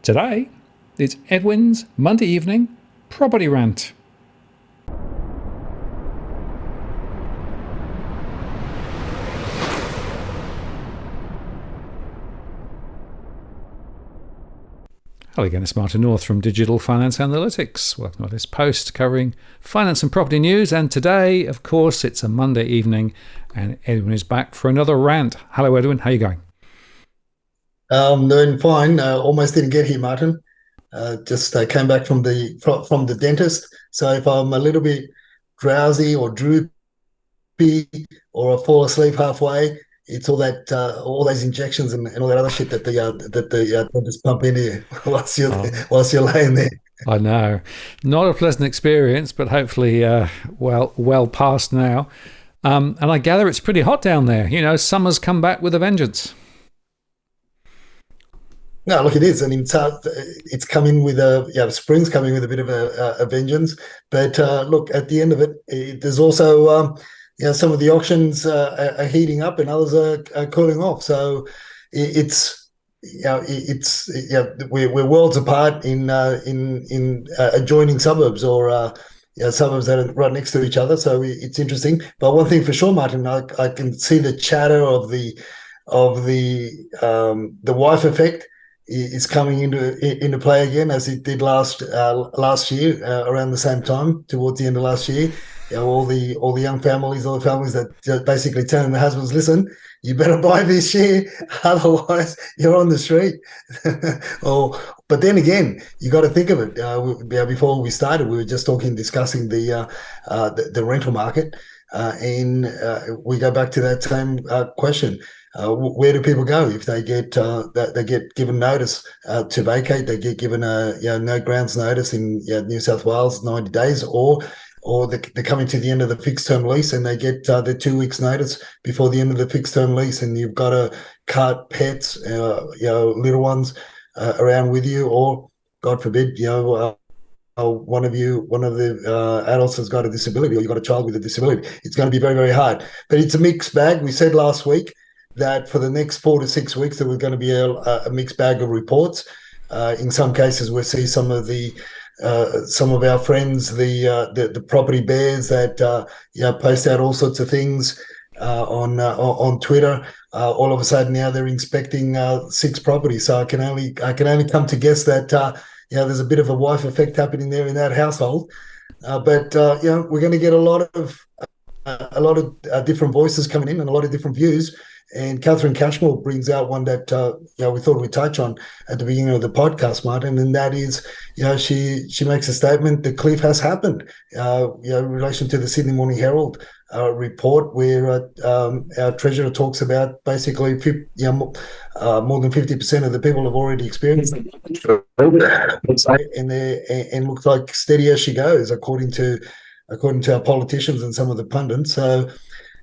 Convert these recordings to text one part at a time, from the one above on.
Today, it's Edwin's Monday evening property rant. Hello again, it's Martin North from Digital Finance Analytics. Welcome to this post covering finance and property news. And today, of course, it's a Monday evening and Edwin is back for another rant. Hello, Edwin. How are you going? I'm doing fine. Almost didn't get here, Martin. Just came back from the dentist. So if I'm a little bit drowsy or droopy or I fall asleep halfway, it's all those injections and all that other shit that the dentist pump in you whilst you're laying there. I know. Not a pleasant experience, but hopefully well past now. And I gather it's pretty hot down there. You know, summer's come back with a vengeance. No, look, it is, and it's coming with spring's coming with a bit of a vengeance. But look, at the end of it, there's also some of the auctions are heating up and others are cooling off. So we're worlds apart in adjoining suburbs or suburbs that are right next to each other. So it's interesting. But one thing for sure, Martin, I can see the chatter of the wife effect is coming into play again, as it did last year around the same time, towards the end of last year. You know, all the young families, all the families that basically telling their husbands, "Listen, you better buy this share, otherwise you're on the street." But then again, you got to think of it. Before we started, we were discussing the rental market, and we go back to that same question. Where do people go if they get given notice to vacate? They get given no grounds notice in New South Wales, 90 days, or they're coming to the end of the fixed term lease and they get their 2 weeks notice before the end of the fixed term lease, and you've got to cart pets, little ones around with you, or God forbid, one of the adults has got a disability, or you've got a child with a disability. It's going to be very, very hard. But it's a mixed bag. We said last week that for the next 4 to 6 weeks there was going to be a mixed bag of reports. In some cases, we see some of our friends, the property bears that post out all sorts of things on Twitter. All of a sudden now they're inspecting 6 properties. So I can only come to guess that there's a bit of a wife effect happening there in that household. But we're going to get a lot of different voices coming in and a lot of different views. And Catherine Cashmore brings out one that we thought we'd touch on at the beginning of the podcast, Martin, and that is, she makes a statement: the cliff has happened. In relation to the Sydney Morning Herald report, where our treasurer talks about basically, more than 50% of the people have already experienced it, and looks like steady as she goes, according to our politicians and some of the pundits. So,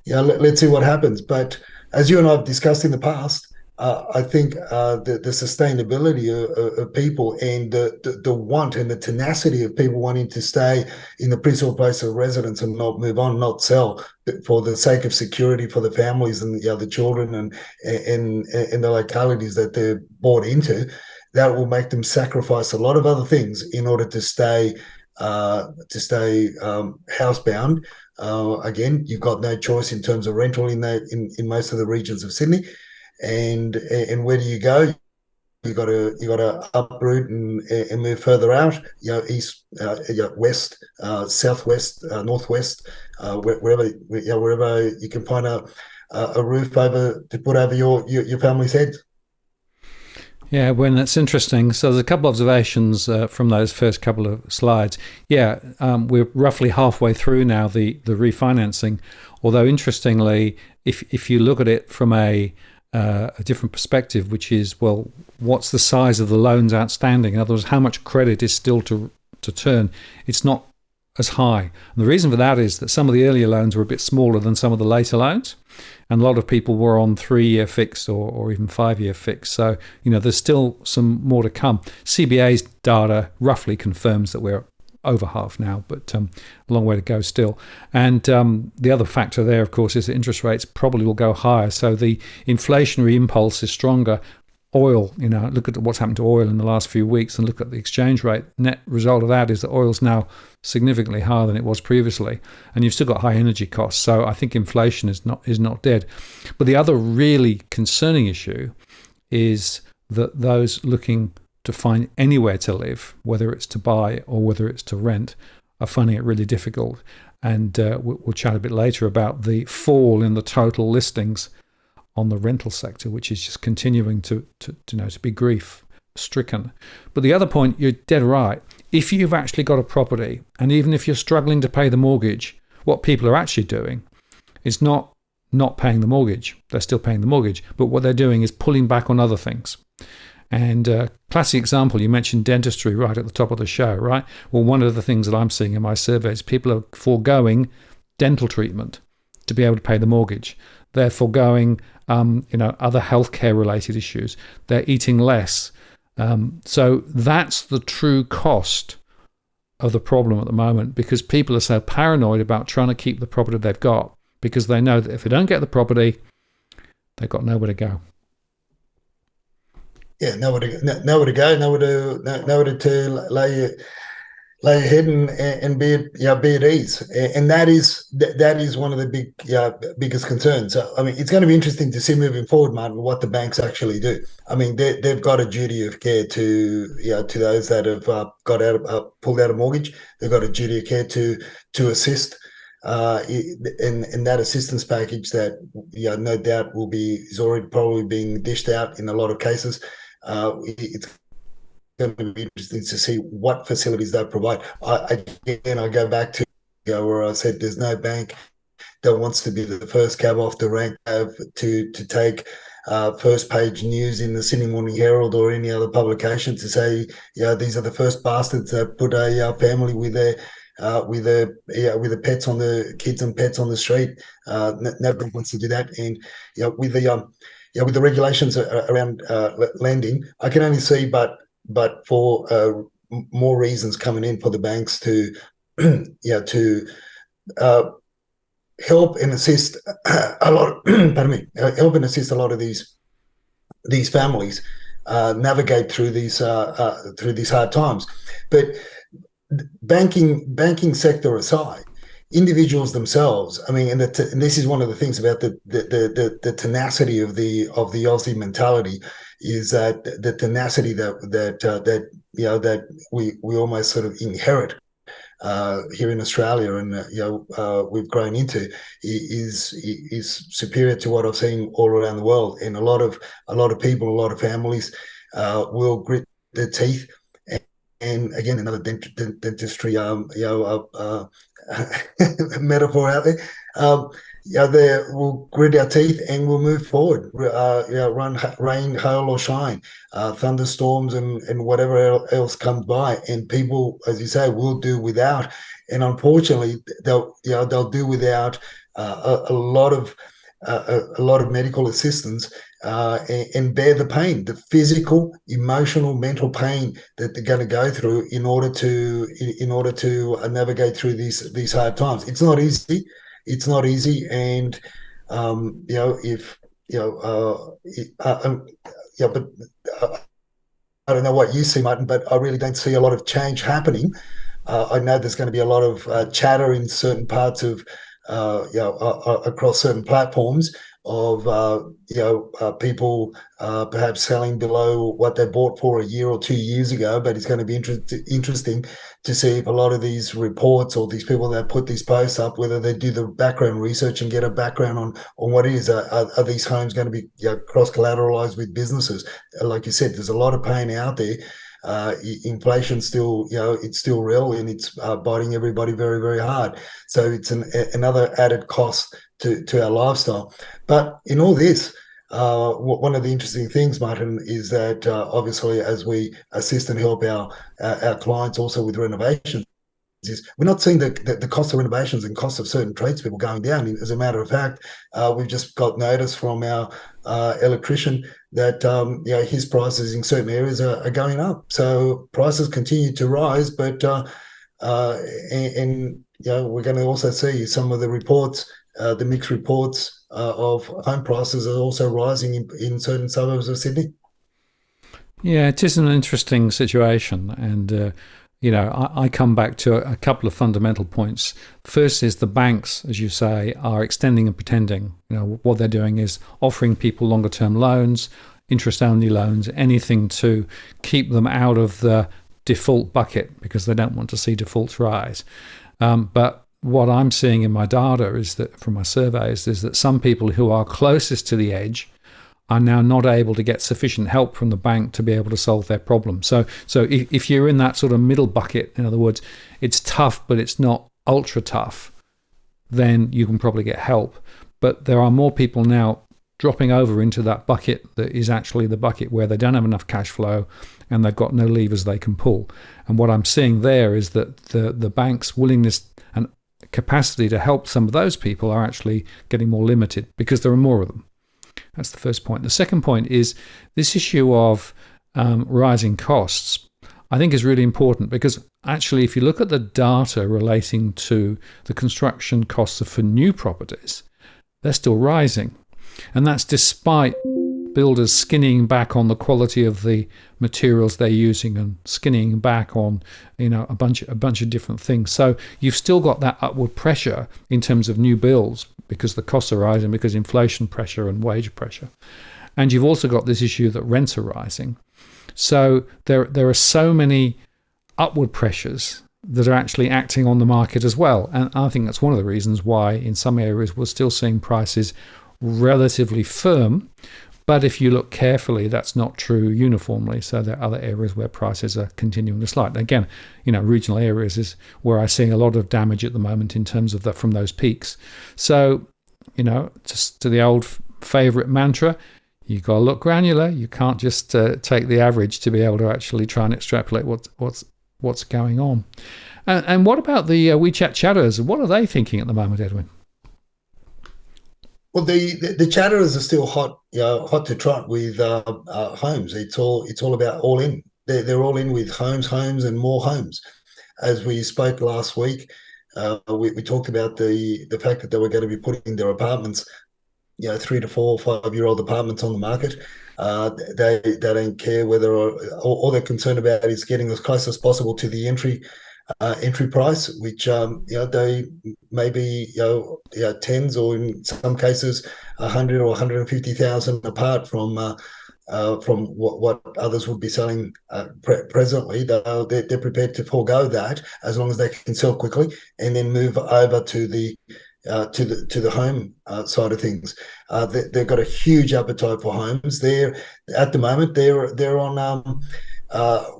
let's see what happens, but. As you and I have discussed in the past, I think the sustainability of people and the want and the tenacity of people wanting to stay in the principal place of residence and not move on, not sell, for the sake of security for the families and the children and the localities that they're bought into, that will make them sacrifice a lot of other things in order to stay housebound. Again, you've got no choice in terms of rental in most of the regions of Sydney, and where do you go? You got to uproot and move further out. East, west, southwest, northwest, wherever you can find a roof to put over your family's heads. Yeah, well, that's interesting. So there's a couple of observations from those first couple of slides. Yeah, we're roughly halfway through now the refinancing. Although interestingly, if you look at it from a different perspective, which is, well, what's the size of the loans outstanding? In other words, how much credit is still to turn? It's not as high. And the reason for that is that some of the earlier loans were a bit smaller than some of the later loans. And a lot of people were on 3-year fixed or even 5-year fixed. So, there's still some more to come. CBA's data roughly confirms that we're over half now, but a long way to go still. And the other factor there, of course, is that interest rates probably will go higher. So the inflationary impulse is stronger oil, look at what's happened to oil in the last few weeks and look at the exchange rate. Net result of that is that oil's now significantly higher than it was previously, and you've still got high energy costs. So I think inflation is not dead. But the other really concerning issue is that those looking to find anywhere to live, whether it's to buy or whether it's to rent, are finding it really difficult. And we'll chat a bit later about the fall in the total listings on the rental sector, which is just continuing to be grief stricken. But the other point, you're dead right. If you've actually got a property, and even if you're struggling to pay the mortgage, what people are actually doing is not paying the mortgage. They're still paying the mortgage, but what they're doing is pulling back on other things. And classic example, you mentioned dentistry right at the top of the show, right? Well, one of the things that I'm seeing in my surveys, people are foregoing dental treatment to be able to pay the mortgage. They're foregoing, other healthcare related issues. They're eating less. So that's the true cost of the problem at the moment, because people are so paranoid about trying to keep the property they've got, because they know that if they don't get the property, they've got nowhere to go. Yeah, nowhere to go, nowhere to lay your head and be at ease, and that is one of the biggest concerns. So, I mean, it's going to be interesting to see moving forward, Martin, what the banks actually do. I mean, they've got a duty of care to those that have pulled out a mortgage. They've got a duty of care to assist. In that assistance package that no doubt is already probably being dished out in a lot of cases. It's going to be interesting to see what facilities they provide. I go back to where I said there's no bank that wants to be the first cab off the rank to take first page news in the Sydney Morning Herald or any other publication to say, these are the first bastards that put a family with their pets on the kids and pets on the street. Nobody wants to do that, and with the regulations around lending, I can only see but for more reasons coming in for the banks to to help and assist a lot. Pardon me, help and assist a lot of these families navigate through these hard times, but. Banking sector aside, individuals themselves. I mean, and this is one of the things about the tenacity of the Aussie mentality, is that the tenacity that we almost sort of inherit here in Australia, and we've grown into, is superior to what I've seen all around the world. And a lot of people, a lot of families will grit their teeth. And again, another dentistry, metaphor out there. They will grit our teeth and we'll move forward. Run, rain, hail, or shine, thunderstorms, and whatever else comes by. And people, as you say, will do without. And unfortunately, they'll do without a lot of medical assistance. And bear the pain, the physical, emotional, mental pain that they're going to go through in order to navigate through these hard times. It's not easy. And but I don't know what you see, Martin, but I really don't see a lot of change happening. I know there's going to be a lot of chatter in certain parts of across certain platforms of people perhaps selling below what they bought for a year or 2 years ago. But it's going to be interesting to see if a lot of these reports or these people that put these posts up, whether they do the background research and get a background on what it is. Are these homes going to be cross-collateralized with businesses? Like you said, there's a lot of pain out there. Inflation still, it's still real, and it's biting everybody very, very hard. So it's another added cost to our lifestyle. But in all this, one of the interesting things, Martin, is that obviously as we assist and help our clients also with renovations, is we're not seeing the cost of renovations and cost of certain tradespeople going down. As a matter of fact, we've just got notice from our electrician that his prices in certain areas are going up. So prices continue to rise, but we're going to also see some of the reports, the mixed reports of home prices are also rising in certain suburbs of Sydney. Yeah, it is an interesting situation. And, I come back to a couple of fundamental points. First is the banks, as you say, are extending and pretending. What they're doing is offering people longer term loans, interest only loans, anything to keep them out of the default bucket because they don't want to see defaults rise. But what I'm seeing in my data is that from my surveys is that some people who are closest to the edge are now not able to get sufficient help from the bank to be able to solve their problem. So if you're in that sort of middle bucket, in other words, it's tough, but it's not ultra tough, then you can probably get help. But there are more people now dropping over into that bucket that is actually the bucket where they don't have enough cash flow and they've got no levers they can pull. And what I'm seeing there is that the bank's willingness and capacity to help some of those people are actually getting more limited because there are more of them. That's the first point. The second point is this issue of rising costs, I think is really important because actually if you look at the data relating to the construction costs for new properties, they're still rising. And that's despite builders skinning back on the quality of the materials they're using and skinning back on a bunch of different things. So you've still got that upward pressure in terms of new builds because the costs are rising because inflation pressure and wage pressure. And you've also got this issue that rents are rising. So there are so many upward pressures that are actually acting on the market as well. And I think that's one of the reasons why in some areas we're still seeing prices relatively firm. But if you look carefully, that's not true uniformly. So there are other areas where prices are continuing to slide. Again, regional areas is where I see a lot of damage at the moment in terms of from those peaks. So, just to the old favorite mantra, you got to look granular. You can't just take the average to be able to actually try and extrapolate what's going on. And what about the WeChat chatters? What are they thinking at the moment, Edwin? Well, the chatterers are still hot, hot to trot with homes. It's all about all in. They're all in with homes, and more homes. As we spoke last week, we talked about the fact that they were going to be putting their apartments, 3 to 4 or 5-year-old apartments on the market. They don't care whether all they're concerned about is getting as close as possible to the entry price, which they may be tens or in some cases 100 or 150,000 apart from what others would be selling presently. They're prepared to forego that as long as they can sell quickly and then move over to the home side of things. They've got a huge appetite for homes. At the moment they're on.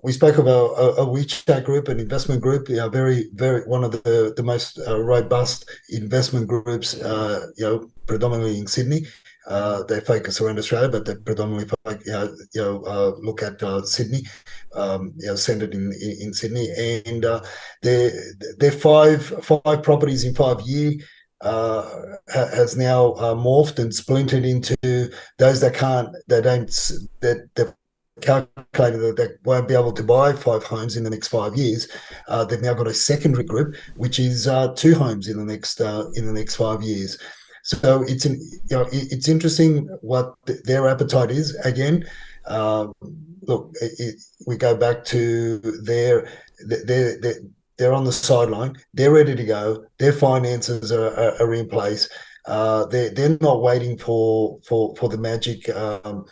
We spoke of a WeChat group, an investment group, very, very one of the most robust investment groups, predominantly in Sydney. They focus around Australia, but they predominantly look at Sydney, centered in Sydney, and their five properties in 5 years. Has now morphed and splintered into those that they've calculated that they won't be able to buy 5 homes in the next 5 years. They've now got a secondary group, which is 2 homes in the next 5 years. So it's interesting what their appetite is. Again, we go back to they're on the sideline. They're ready to go. Their finances are in place. They're not waiting for the magic Tom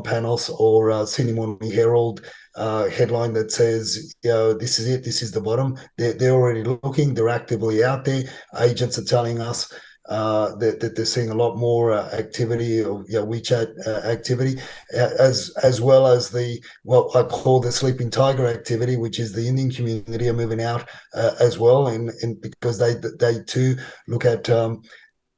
Panos or Sydney Morning Herald headline that says, this is it, this is the bottom. They're already looking. They're actively out there. Agents are telling us that they're seeing a lot more activity or WeChat activity, as well as what I call the sleeping tiger activity, which is the Indian community are moving out as well, and because they too look at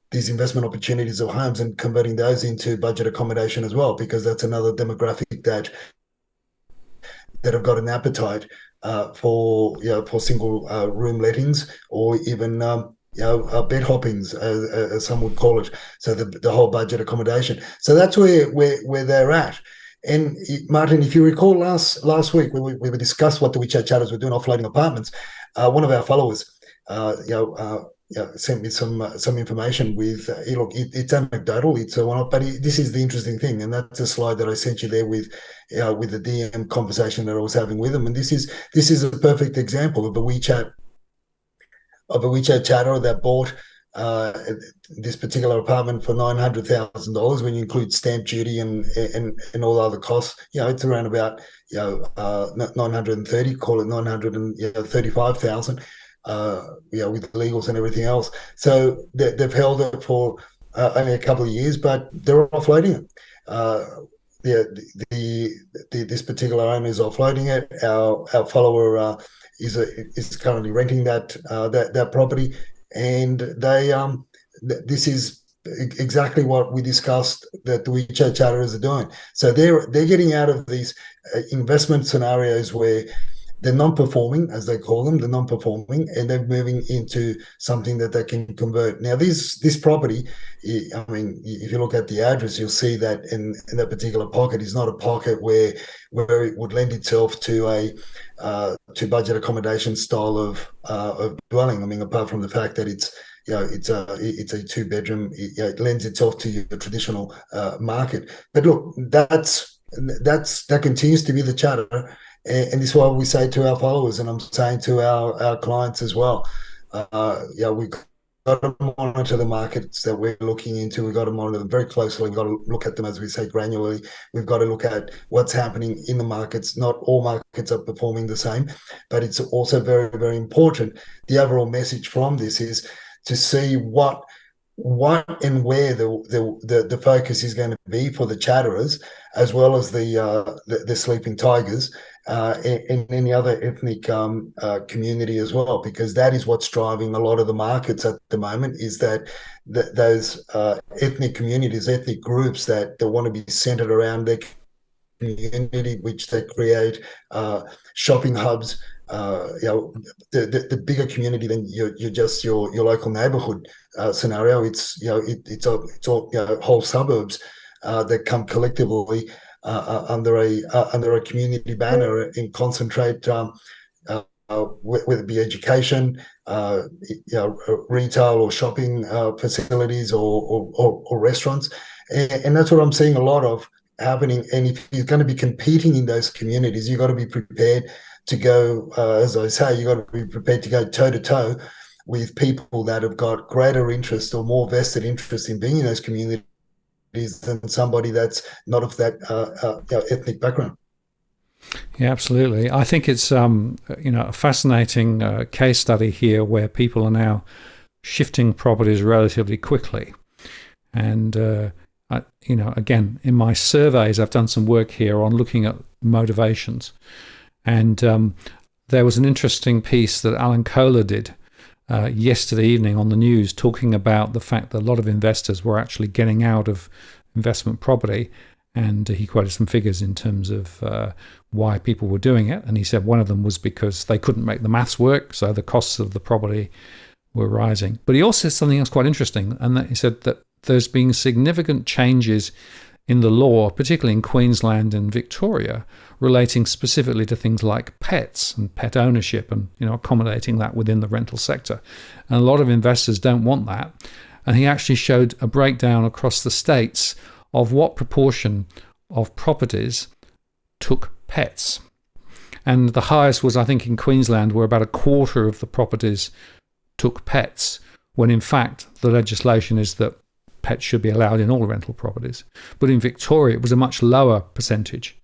these investment opportunities of homes and converting those into budget accommodation as well, because that's another demographic that have got an appetite for single room lettings or even bed hoppings, as some would call it. So the whole budget accommodation. So that's where they're at. And Martin, if you recall last week, we discussed what the WeChat chatters were doing, offloading apartments. One of our followers, sent me some information with. Look, it's anecdotal. It's a one-off, but this is the interesting thing, and that's the slide that I sent you there with with the DM conversation that I was having with him. And this is a perfect example of a WeChat chatter that bought uh, this particular apartment for $900,000 when you include stamp duty and all other costs. It's around about 930, call it 935,000. With legals and everything else. So they've held it for only a couple of years, but they're offloading it. This particular owner is offloading it. Our follower is currently renting that property, and this is exactly what we discussed that the WeChat chatterers are doing. So they're getting out of these investment scenarios where they're non-performing, as they call them, they're non-performing, and they're moving into something that they can convert. Now, this property, I mean, if you look at the address, you'll see that in that particular pocket is not a pocket where it would lend itself to a budget accommodation style of dwelling. I mean, apart from the fact that it's it's a 2-bedroom, it lends itself to your traditional market. But look, that continues to be the chatter. And this is why we say to our followers, and I'm saying to our clients as well, we've got to monitor the markets that we're looking into. We've got to monitor them very closely. We've got to look at them, as we say, granularly. We've got to look at what's happening in the markets. Not all markets are performing the same, but it's also very, very important. The overall message from this is to see what and where the focus is going to be for the chatterers, as well as the sleeping tigers, and any other ethnic community as well, because that is what's driving a lot of the markets at the moment. Is that those ethnic communities, ethnic groups that want to be centered around their community, which they create shopping hubs. The bigger community than your local neighborhood scenario. It's all whole suburbs that come collectively under a community banner and concentrate, whether it be education, retail or shopping facilities or restaurants, and that's what I'm seeing a lot of happening. And if you're going to be competing in those communities, you've got to be prepared to go, as I say, you've got to be prepared to go toe-to-toe with people that have got greater interest or more vested interest in being in those communities than somebody that's not of that ethnic background. Yeah, absolutely. I think it's a fascinating case study here where people are now shifting properties relatively quickly. And again, in my surveys, I've done some work here on looking at motivations. And there was an interesting piece that Alan Kohler did yesterday evening on the news, talking about the fact that a lot of investors were actually getting out of investment property. And he quoted some figures in terms of why people were doing it. And he said one of them was because they couldn't make the maths work, so the costs of the property were rising. But he also said something else quite interesting, and that he said that there's been significant changes in the law, particularly in Queensland and Victoria, relating specifically to things like pets and pet ownership and accommodating that within the rental sector. And a lot of investors don't want that. And he actually showed a breakdown across the states of what proportion of properties took pets. And the highest was, I think, in Queensland, where about a quarter of the properties took pets, when in fact the legislation is that pets should be allowed in all rental properties. But in Victoria, it was a much lower percentage,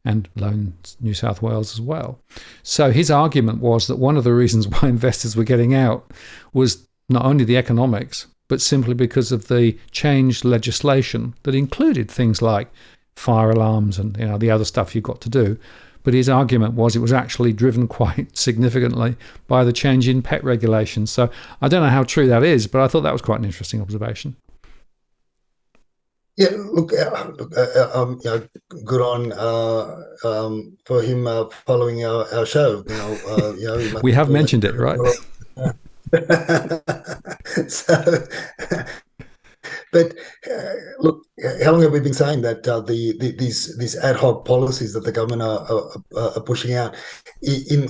and low in New South Wales as well. So his argument was that one of the reasons why investors were getting out was not only the economics, but simply because of the changed legislation that included things like fire alarms and the other stuff you've got to do. But his argument was it was actually driven quite significantly by the change in pet regulations. So I don't know how true that is, but I thought that was quite an interesting observation. Yeah, look, good on for him following our show. We have mentioned it, right? So, but look, how long have we been saying that these ad hoc policies that the government are pushing out in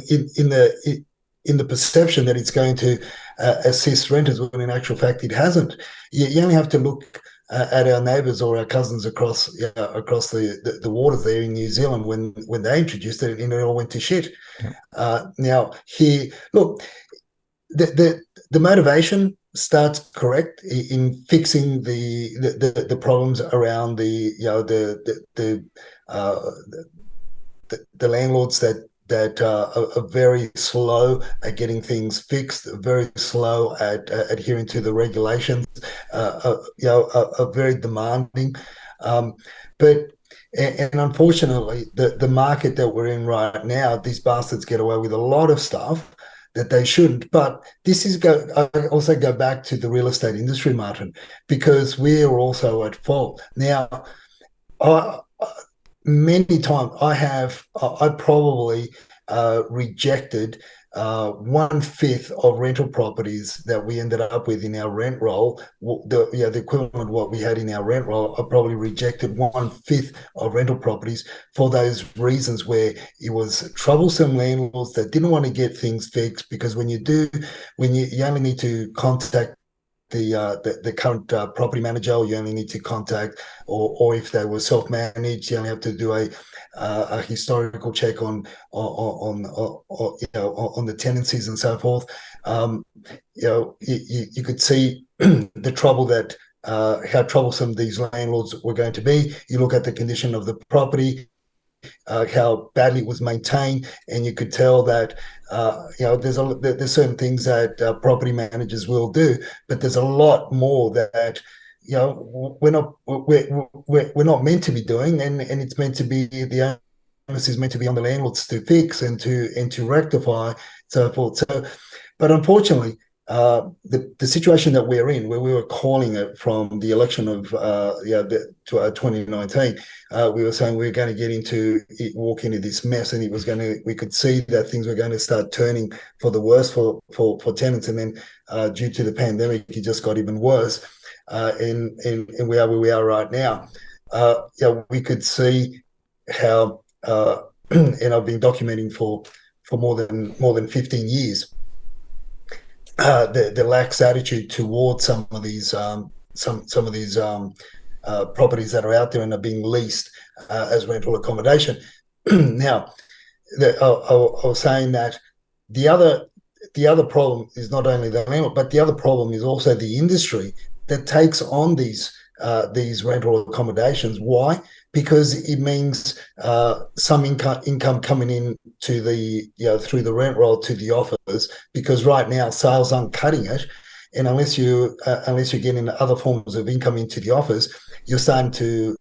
the perception that it's going to assist renters, when in actual fact it hasn't. You only have to look at our neighbours or our cousins across the waters there in New Zealand when they introduced it, and it all went to shit. Yeah. Now here, look, the motivation starts correct in fixing the problems around uh, the landlords that are very slow at getting things fixed, very slow at adhering to the regulations, are very demanding. But and unfortunately, the market that we're in right now, these bastards get away with a lot of stuff that they shouldn't. But I also go back to the real estate industry, Martin, because we're also at fault. Now, I, many times I probably rejected 1/5 of rental properties that we ended up with in our rent roll. The equivalent of what we had in our rent roll. I probably rejected 1/5 of rental properties for those reasons, where it was troublesome landlords that didn't want to get things fixed, because when you only need to contact the current property manager, or you only need to contact, or if they were self-managed, you only have to do a historical check on the tenancies and so forth. You could see the trouble that how troublesome these landlords were going to be. You look at the condition of the property, how badly it was maintained, and you could tell that there's certain things that property managers will do, but there's a lot more that we're not meant to be doing, and it's meant to be the onus is meant to be on the landlords to fix and to rectify, so forth. So, but unfortunately, the situation that we're in, where we were calling it from the election of 2019, we were saying we were going to walk into this mess, and we could see that things were going to start turning for the worse for tenants, and then due to the pandemic, it just got even worse, and we are where we are right now. We could see how, and I've been documenting for more than 15 years. The lax attitude towards some of these properties that are out there and are being leased as rental accommodation. Now, I was saying that the other problem is not only the landlord, but the other problem is also the industry that takes on these rental accommodations. Why? Because it means some income coming in to through the rent roll to the offers, because right now sales aren't cutting it, and unless you're getting other forms of income into the offers, you're starting to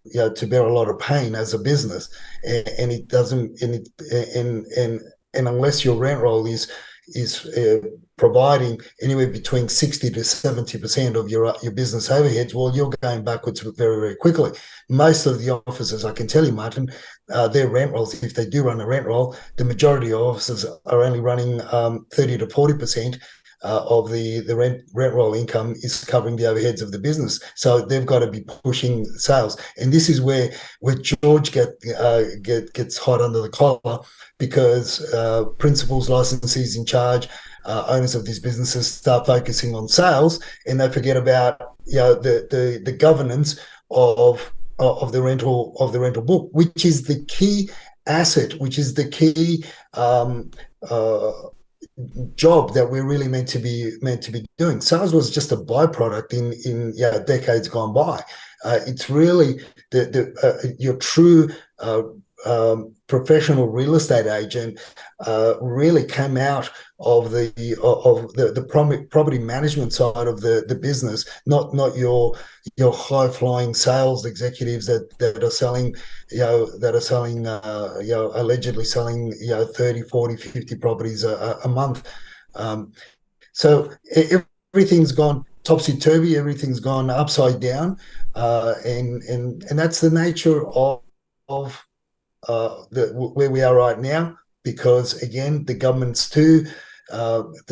bear a lot of pain as a business, and it doesn't and unless your rent roll is providing anywhere between 60 to 70% of your business overheads, well, you're going backwards very, very quickly. Most of the offices, I can tell you, Martin, their rent rolls, if they do run a rent roll, the majority of offices are only running 30 to 40% of the rent roll income is covering the overheads of the business. So they've got to be pushing sales. And this is where George gets hot under the collar, because principals, licensees in charge, owners of these businesses start focusing on sales, and they forget about the governance of the rental book, which is the key asset, which is the key job that we're really meant to be doing. Sales was just a byproduct in decades gone by. It's really your true professional real estate agent really came out of the property management side of the business, not your high flying sales executives that are selling allegedly selling 30, 40, 50 properties a month. So everything's gone topsy-turvy, everything's gone upside down, and that's the nature of where we are right now, because again, the government's the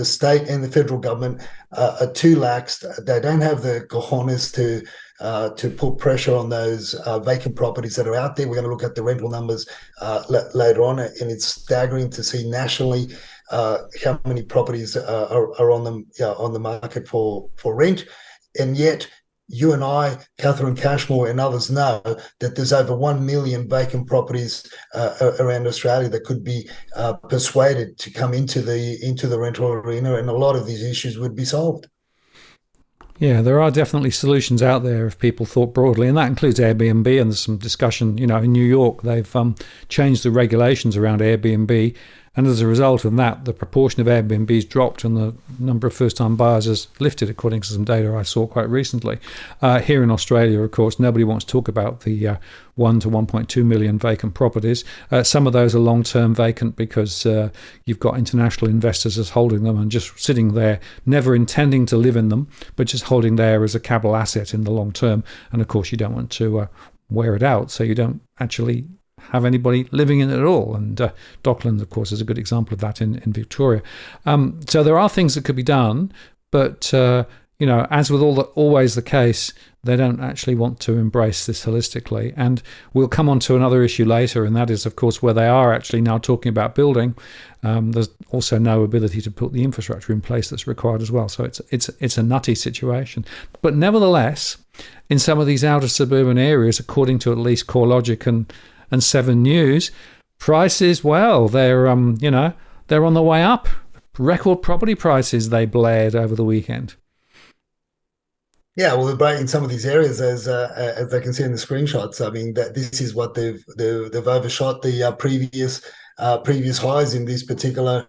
state and the federal government are too lax. They don't have the cojones to put pressure on those vacant properties that are out there. We're going to look at the rental numbers later on, and it's staggering to see nationally how many properties are on the market for rent, and yet you and I, Catherine Cashmore, and others know that there's over 1 million vacant properties around Australia that could be persuaded to come into the rental arena, and a lot of these issues would be solved. Yeah, there are definitely solutions out there if people thought broadly, and that includes Airbnb. And there's some discussion, in New York, they've changed the regulations around Airbnb, and as a result of that, the proportion of Airbnbs dropped and the number of first-time buyers has lifted, according to some data I saw quite recently. Here in Australia, of course, nobody wants to talk about the 1 to 1.2 million vacant properties. Some of those are long-term vacant because you've got international investors just holding them and just sitting there, never intending to live in them, but just holding there as a capital asset in the long term. And of course, you don't want to wear it out, so you don't actually have anybody living in it at all. And Docklands, of course, is a good example of that in Victoria. So there are things that could be done, but as with always the case, they don't actually want to embrace this holistically. And we'll come on to another issue later, and that is, of course, where they are actually now talking about building. There's also no ability to put the infrastructure in place that's required as well. So it's a nutty situation. But nevertheless, in some of these outer suburban areas, according to at least CoreLogic and 7 News, prices, well, they're on the way up. Record property prices, they blared over the weekend. Yeah, well, in some of these areas, as they can see in the screenshots, I mean, that this is what they've overshot the previous highs in these particular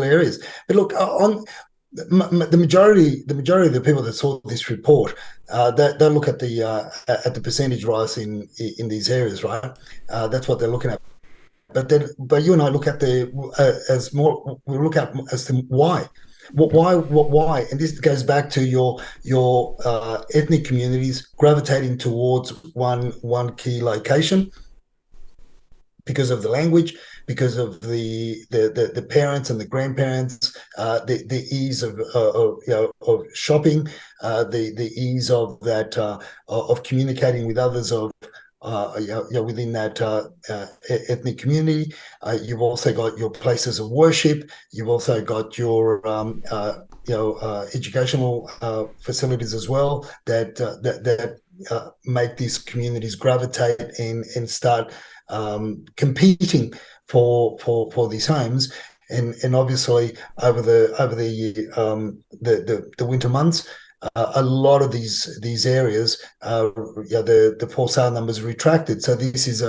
areas. But look, on the majority of the people that saw this report, they look at the percentage rise in these areas, right? That's what they're looking at. But you and I look at we look at as to why. Why? And this goes back to your ethnic communities gravitating towards one key location because of the language, because of the parents and the grandparents, the ease of shopping, the ease of that of communicating with others within that ethnic community. You've also got your places of worship. You've also got your educational facilities as well that make these communities gravitate and start competing for these homes. And obviously over the winter months, a lot of these areas, the for sale numbers retracted. So this is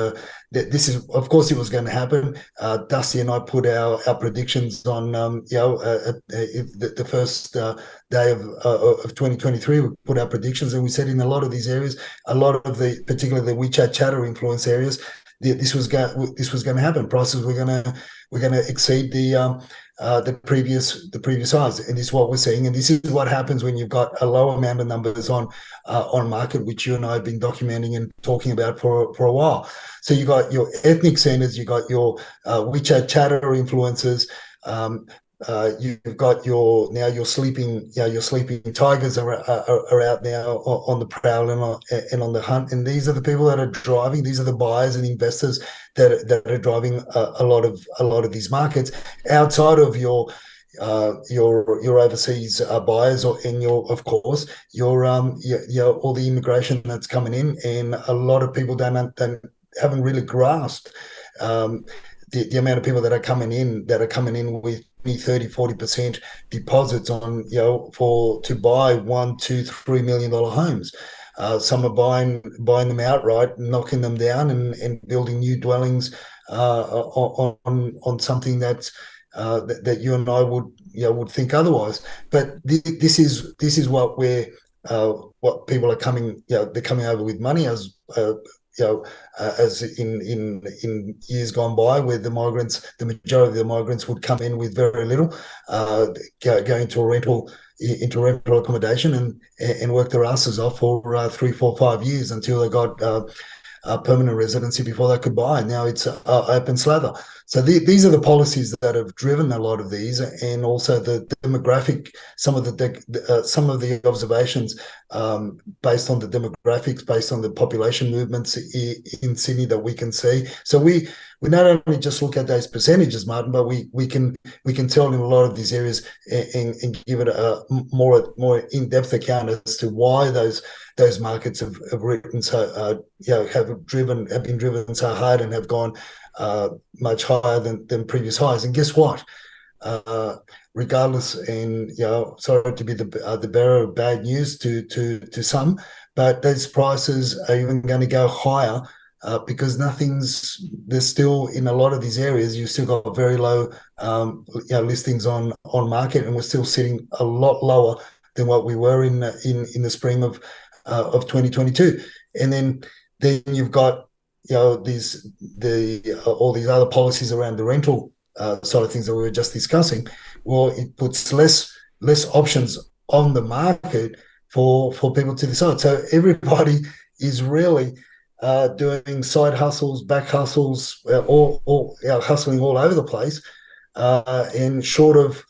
of course it was going to happen. Dusty and I put our predictions on the first day of 2023. We put our predictions, and we said in a lot of these areas, a lot of particularly the WeChat chatter influence areas, this was going to happen. Prices were going to exceed the previous highs, and this is what we're seeing. And this is what happens when you've got a low amount of numbers on market, which you and I have been documenting and talking about for a while. So you got your ethnic centers, you got your WeChat chatter influencers. You've got your sleeping tigers are out now on the prowl and on the hunt, and these are the people that are driving. These are the buyers and investors that are driving a lot of these markets outside of your overseas buyers, and of course your all the immigration that's coming in, and a lot of people haven't really grasped the amount of people that are coming in with 30-40% deposits on to buy $1, $2, $3 million homes. Some are buying them outright, knocking them down, and building new dwellings on something that you and I would think otherwise. But this is what people are coming. They're coming over with money as in years gone by, where the majority of the migrants would come in with very little, go into rental accommodation and work their asses off for 3, 4, 5 years until they got permanent residency before they could buy. Now it's open slather. these are the policies that have driven a lot of these, and also the demographic. Some of the observations based on the demographics, based on the population movements in Sydney that we can see. So we not only just look at those percentages, Martin, but we can tell in a lot of these areas and give it a more in depth account as to why those markets have written so have been driven so hard and have gone much higher than previous highs. And guess what? Regardless, and sorry to be the bearer of bad news to some, but those prices are even going to go higher because there's still in a lot of these areas you still got very low listings on market, and we're still sitting a lot lower than what we were in the spring of 2022. And then you've got all these other policies around the rental side of things that we were just discussing. Well, it puts less options on the market for people to decide. So everybody is really doing side hustles, back hustles, all hustling all over the place, and short of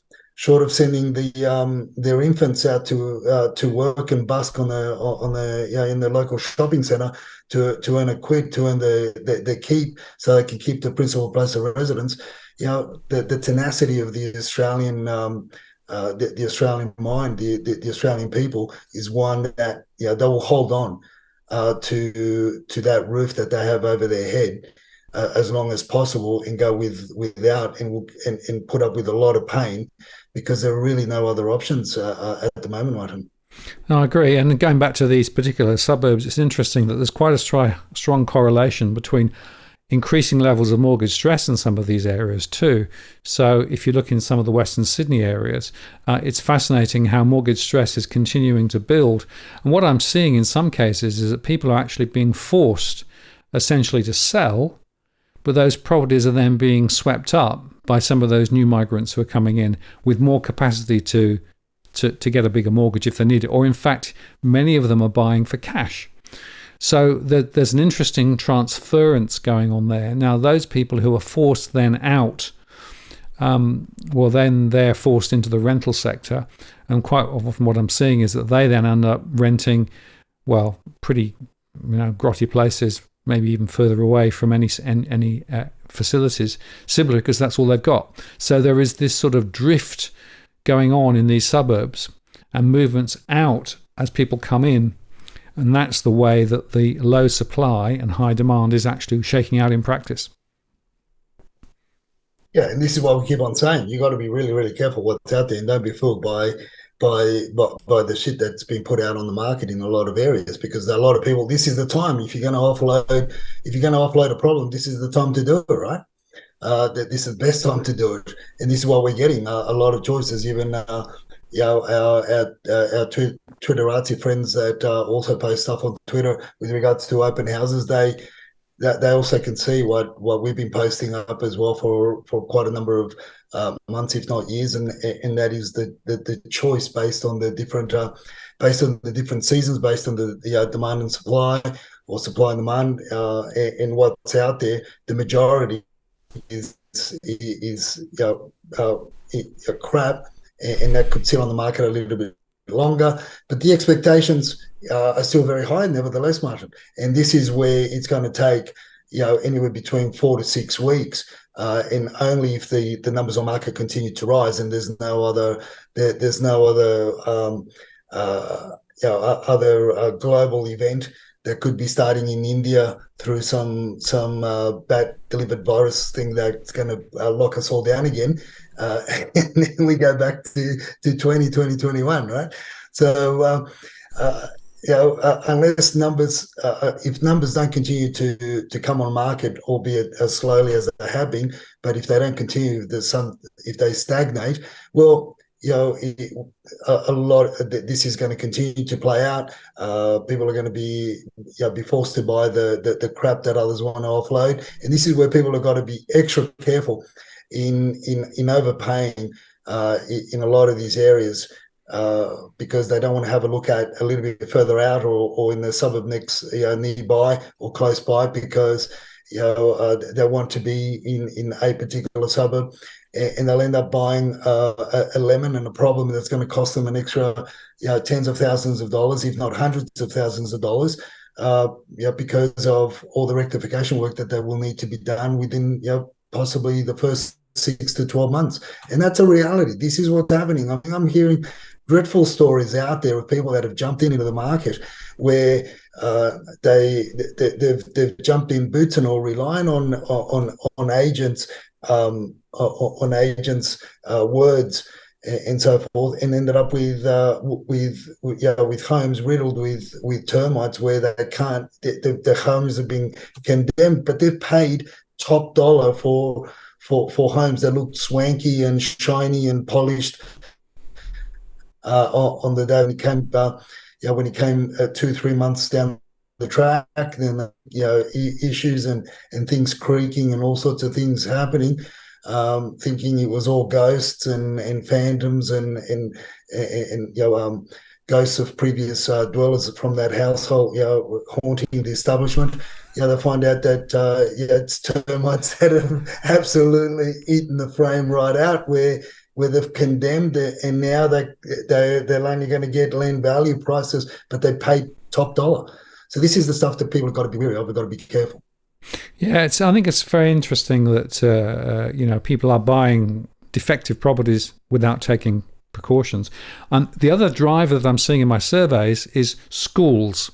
sending their infants out to work and busk in the local shopping centre to earn a quid, to earn the keep, so they can keep the principal place of residence. The tenacity of the Australian the Australian mind, the Australian people is one that they will hold on to that roof that they have over their head as long as possible, and go without and put up with a lot of pain, because there are really no other options at the moment, Martin. No, I agree. And going back to these particular suburbs, it's interesting that there's quite a strong correlation between increasing levels of mortgage stress in some of these areas too. So if you look in some of the Western Sydney areas, it's fascinating how mortgage stress is continuing to build. And what I'm seeing in some cases is that people are actually being forced essentially to sell, but those properties are then being swept up by some of those new migrants who are coming in with more capacity to get a bigger mortgage if they need it. Or in fact, many of them are buying for cash. So there's an interesting transference going on there. Now, those people who are forced then out, then they're forced into the rental sector. And quite often what I'm seeing is that they then end up renting, pretty grotty places, maybe even further away from any facilities, simply because that's all they've got. So there is this sort of drift going on in these suburbs and movements out as people come in. And that's the way that the low supply and high demand is actually shaking out in practice. Yeah, and this is what we keep on saying. You got to be really, really careful what's out there, and don't be fooled by the shit that's been put out on the market in a lot of areas, because a lot of people, this is the time. If you're going to offload a problem, this is the time to do it, right? That this is the best time to do it, and this is what we're getting. A lot of choices, even our Twitterati friends that also post stuff on Twitter with regards to open houses. They also can see what we've been posting up as well for quite a number of months, if not years, and that is the choice based on the different seasons, based on the demand and supply, or supply and demand, and what's out there. The majority is crap. And that could sit on the market a little bit longer. But the expectations are still very high, nevertheless, Martin. And this is where it's going to take, anywhere between 4 to 6 weeks, and only if the numbers on market continue to rise, and there's no other global event that could be starting in India through some bat delivered virus thing that's going to lock us all down again. And then we go back to 2021, right? So, unless numbers, if numbers don't continue to come on market, albeit as slowly as they have been, but if they don't continue, if they stagnate, well, a lot. This is going to continue to play out. People are going to be forced to buy the crap that others want to offload, and this is where people have got to be extra careful in overpaying in a lot of these areas, because they don't want to have a look at a little bit further out, or in the suburb next nearby or close by, because they want to be in a particular suburb, and they'll end up buying a lemon and a problem that's going to cost them an extra, tens of thousands of dollars, if not hundreds of thousands of dollars, because of all the rectification work that will need to be done within, possibly the first 6 to 12 months. And that's a reality. This is what's happening. I'm hearing dreadful stories out there of people that have jumped into the market where they've jumped in boots and all, relying on agents, words and so forth, and ended up with homes riddled with termites where they can't. The homes have been condemned, but they've paid top dollar for homes that look swanky and shiny and polished on the day when he came 2-3 months down the track, then issues and things creaking and all sorts of things happening, thinking it was all ghosts and phantoms and ghosts of previous dwellers from that household, haunting the establishment. They find out that it's termites that have absolutely eaten the frame right out, where they've condemned it, and now they're only going to get land value prices, but they paid top dollar. So this is the stuff that people have got to be wary of. They've got to be careful. Yeah, I think it's very interesting that people are buying defective properties without taking precautions. And the other driver that I'm seeing in my surveys is schools.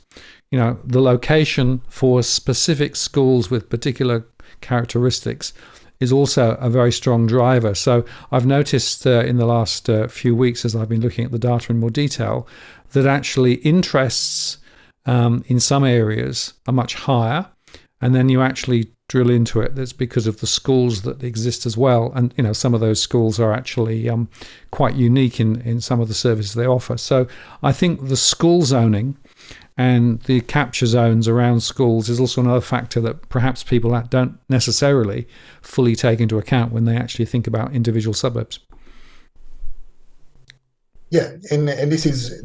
The location for specific schools with particular characteristics is also a very strong driver. So I've noticed in the last few weeks, as I've been looking at the data in more detail, that actually interests in some areas are much higher. And then you actually drill into it. That's because of the schools that exist as well. And, some of those schools are actually quite unique in some of the services they offer. So I think the school zoning and the capture zones around schools is also another factor that perhaps people don't necessarily fully take into account when they actually think about individual suburbs. Yeah, and this is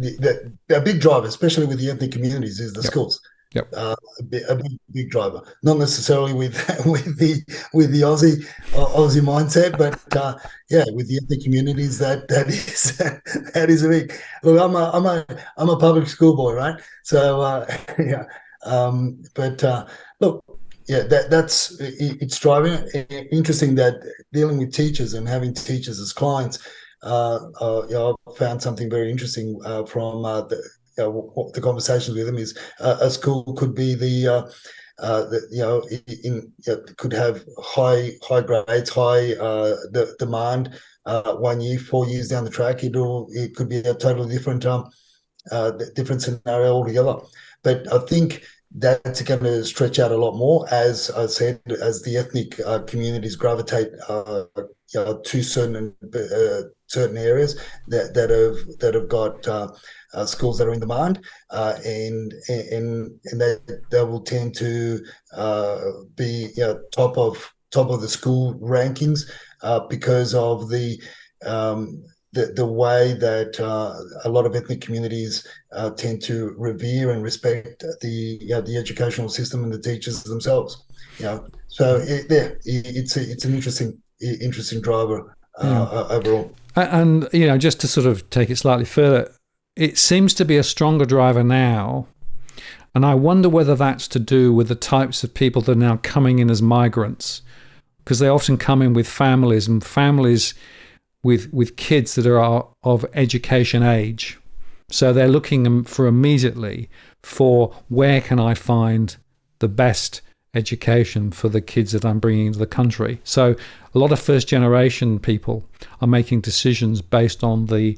a big driver, especially with the ethnic communities, is the schools. Yep. A big driver, not necessarily with the Aussie mindset, but with the ethnic communities, that is a big. Look, I'm a public school boy, right? So look, that's it's driving. Interesting that dealing with teachers and having teachers as clients. I found something very interesting from the conversations with them is a school could be could have high grades, high demand 1 year, 4 years down the track. It could be a totally different scenario altogether. But I think that's going to stretch out a lot more, as I said, as the ethnic communities gravitate to certain areas that have got schools that are in demand, and they will tend to be top of the school rankings because of the way that a lot of ethnic communities tend to revere and respect the educational system and the teachers themselves. So it's an interesting driver overall. And just to sort of take it slightly further, it seems to be a stronger driver now, and I wonder whether that's to do with the types of people that are now coming in as migrants, because they often come in with families with kids that are of education age. So they're looking for immediately for where can I find the best education for the kids that I'm bringing into the country. So a lot of first generation people are making decisions based on the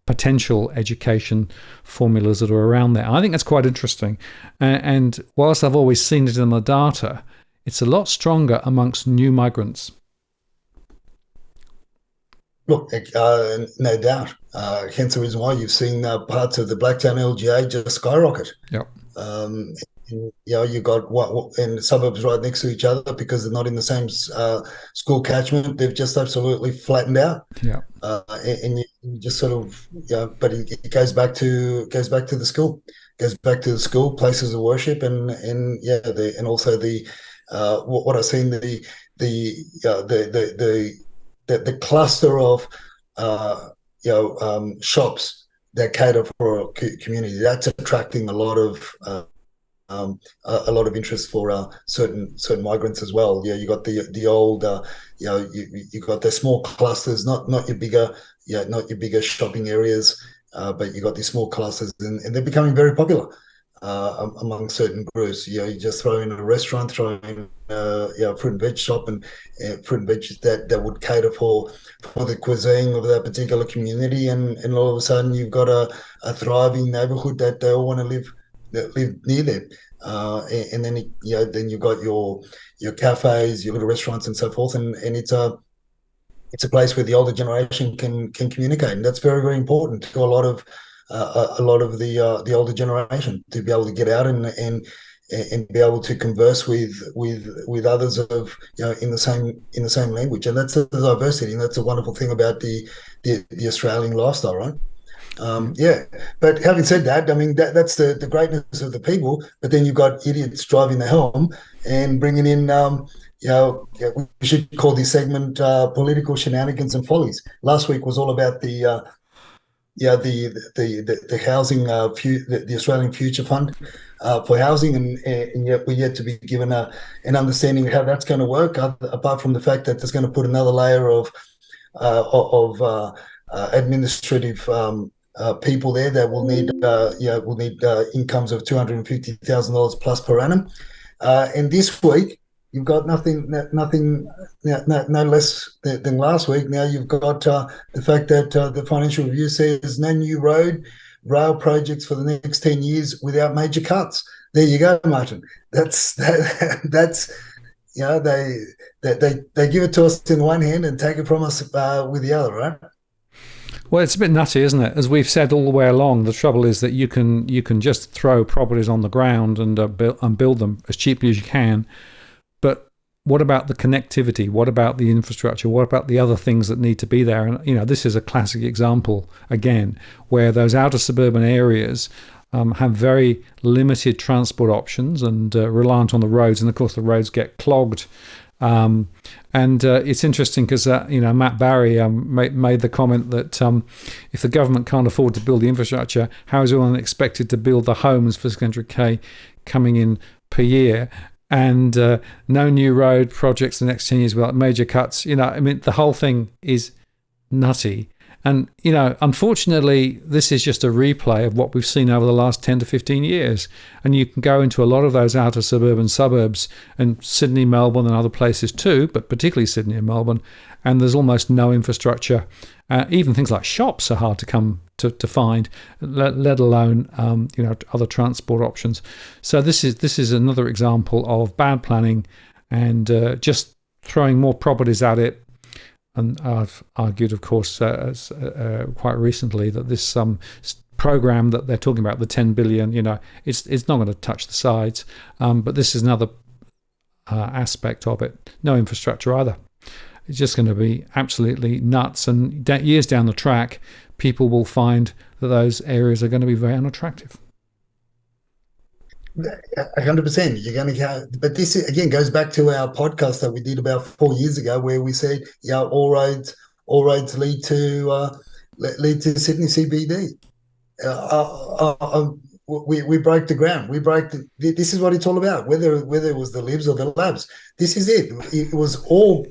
potential education formulas that are around there. I think that's quite interesting. And whilst I've always seen it in the data, it's a lot stronger amongst new migrants. Look, no doubt. Hence the reason why you've seen parts of the Blacktown LGA just skyrocket. Yep. You got and suburbs right next to each other because they're not in the same school catchment. They've just absolutely flattened out. Yeah. And you just sort of but it goes back to the school. goes back to the school, places of worship, and yeah, and also the what I've seen the cluster of shops that cater for a community. That's attracting a lot of interest for certain migrants as well. Yeah, you got the old, you got the small clusters, not your bigger, not your bigger shopping areas, but you got these small clusters, and they're becoming very popular among certain groups. You just throw in a restaurant, throw in fruit and veg shop, and fruit and veg that would cater for the cuisine of that particular community, and all of a sudden you've got a thriving neighborhood that they all want to live near them. And then then you've got your cafes, your little restaurants, and so forth, and it's a place where the older generation can communicate, and that's very, very important to a lot of the older generation, to be able to get out and be able to converse with others of in the same language. And that's the diversity, and that's a wonderful thing about the Australian lifestyle, right? Yeah, but having said that, I mean that's the greatness of the people. But then you've got idiots driving the helm and bringing in, we should call this segment political shenanigans and follies. Last week was all about the housing, the Australian Future Fund for housing, and yet we're yet to be given an understanding of how that's going to work. Apart from the fact that there's going to put another layer of administrative people there that will need incomes of $250,000 plus per annum. And this week you've got nothing no less than last week. Now you've got the fact that the Financial Review says no new rail projects for the next 10 years without major cuts. There you go, Martin. That's they give it to us in one hand and take it from us with the other, right? Well, it's a bit nutty, isn't it? As we've said all the way along, the trouble is that you can just throw properties on the ground and build them as cheaply as you can. But what about the connectivity? What about the infrastructure? What about the other things that need to be there? And this is a classic example again where those outer suburban areas have very limited transport options and reliant on the roads, and of course the roads get clogged. And it's interesting because Matt Barry made the comment that if the government can't afford to build the infrastructure, how is anyone expected to build the homes for 600k coming in per year? And no new road projects the next 10 years without major cuts. The whole thing is nutty. And, unfortunately, this is just a replay of what we've seen over the last 10 to 15 years. And you can go into a lot of those outer suburban suburbs, and Sydney, Melbourne and other places too, but particularly Sydney and Melbourne, and there's almost no infrastructure. Even things like shops are hard to come to find, let alone other transport options. So this is another example of bad planning and just throwing more properties at it. And I've argued, of course, quite recently that this program that they're talking about, the 10 billion, it's not going to touch the sides. But this is another aspect of it. No infrastructure either. It's just going to be absolutely nuts. And years down the track, people will find that those areas are going to be very unattractive. 100%. You're going to go, but this again goes back to our podcast that we did about 4 years ago, where we said, all roads lead to Sydney CBD. We broke the ground. This is what it's all about. Whether it was the libs or the labs, this is it. It's all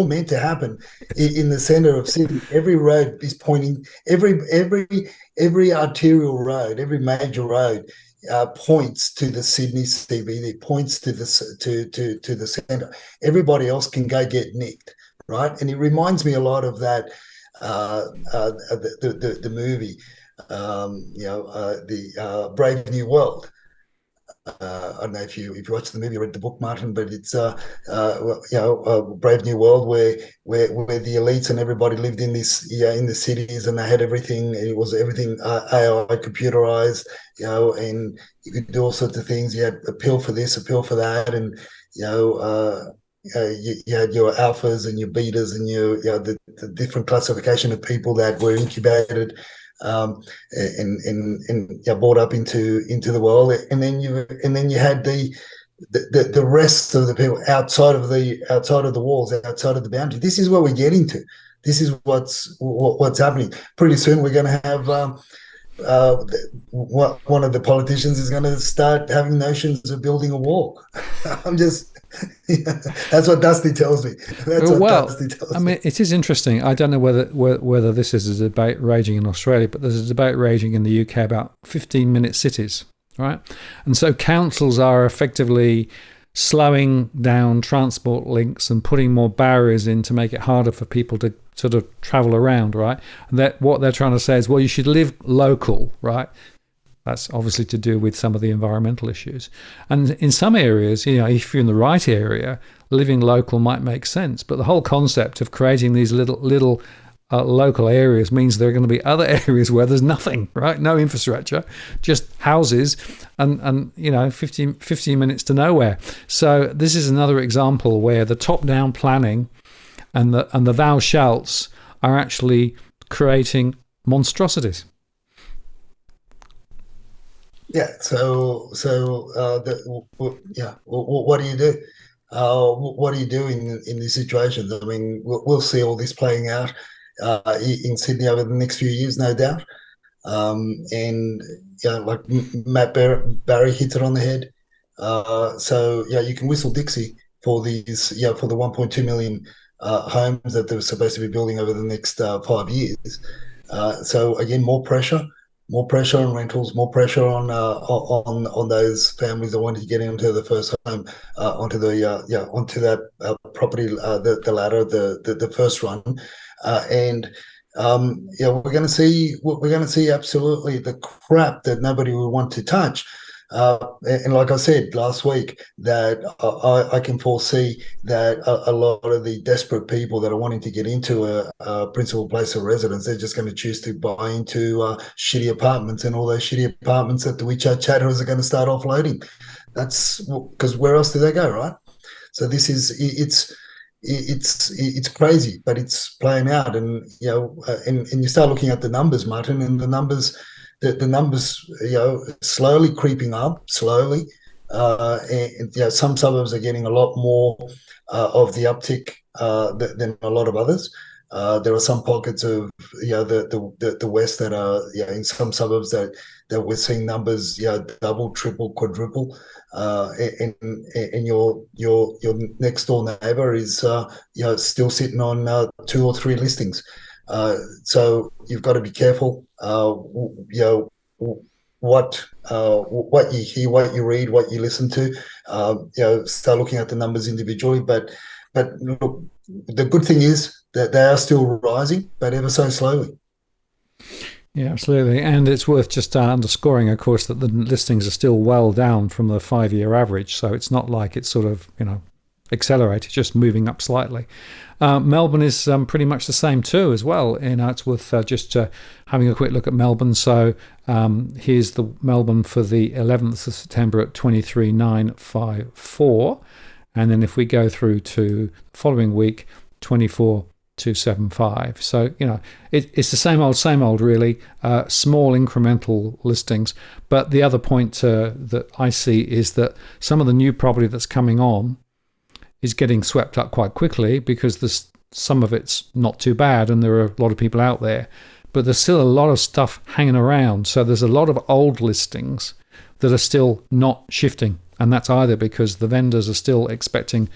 meant to happen in the center of Sydney. Every road is pointing. Every arterial road, every major road. Points to the Sydney CBD, points to the centre. Everybody else can go get nicked, right? And it reminds me a lot of that the movie, the Brave New World. I don't know if you watched the movie or read the book, Martin, but it's Brave New World where the elites and everybody lived in this in the cities, and they had everything. It was everything AI computerized, and you could do all sorts of things. You had a pill for this, a pill for that, and you had your alphas and your betas and the different classification of people that were incubated and brought up into the world, and then you had the rest of the people outside of the walls, outside of the boundary. This is what we're getting to. This is what's happening. Pretty soon, we're going to have one of the politicians is going to start having notions of building a wall. I'm just. That's what Dusty tells me. Dusty tells me. I mean, it is interesting. I don't know whether this is a debate raging in Australia, but there's a debate raging in the UK about 15-minute cities, right? And so councils are effectively slowing down transport links and putting more barriers in to make it harder for people to sort of travel around, right? And what they're trying to say is, well, you should live local, right? That's obviously to do with some of the environmental issues. And in some areas, if you're in the right area, living local might make sense. But the whole concept of creating these little local areas means there are going to be other areas where there's nothing, right? No infrastructure, just houses and 15 minutes to nowhere. So this is another example where the top-down planning and the thou shalts are actually creating monstrosities. Yeah. What do you do? What do you do in these situations? I mean, we'll see all this playing out in Sydney over the next few years, no doubt. And like Matt Barry hits it on the head. You can whistle Dixie for these, for the 1.2 million homes that they're supposed to be building over the next 5 years. So again, more pressure on rentals, more pressure on those families that want to get into the first home, onto that property, the ladder, the first run, we're going to see absolutely the crap that nobody will want to touch. And like I said last week, that I can foresee that a lot of the desperate people that are wanting to get into a principal place of residence, they're just going to choose to buy into shitty apartments, and all those shitty apartments that the WeChat chatterers are going to start offloading. That's because where else do they go, right? So this is it's crazy, but it's playing out, and you start looking at the numbers, Martin, and the numbers slowly creeping up, and some suburbs are getting a lot more of the uptick than a lot of others. There are some pockets of the west that are in some suburbs that we're seeing numbers double, triple, quadruple, and your next door neighbour is still sitting on 2 or 3 listings. So you've got to be careful. What you hear, what you read, what you listen to. Start looking at the numbers individually. But look, the good thing is that they are still rising, but ever so slowly. Yeah, absolutely. And it's worth just underscoring, of course, that the listings are still well down from the 5-year average. So it's not like it's sort of, accelerated, just moving up slightly. Melbourne is pretty much the same too as well. It's worth just having a quick look at Melbourne. So here's the Melbourne for the 11th of September at 23,954. And then if we go through to the following week, 24,275. So, it's the same old really, small incremental listings. But the other point that I see is that some of the new property that's coming on is getting swept up quite quickly because some of it's not too bad and there are a lot of people out there. But there's still a lot of stuff hanging around. So there's a lot of old listings that are still not shifting. And that's either because the vendors are still expecting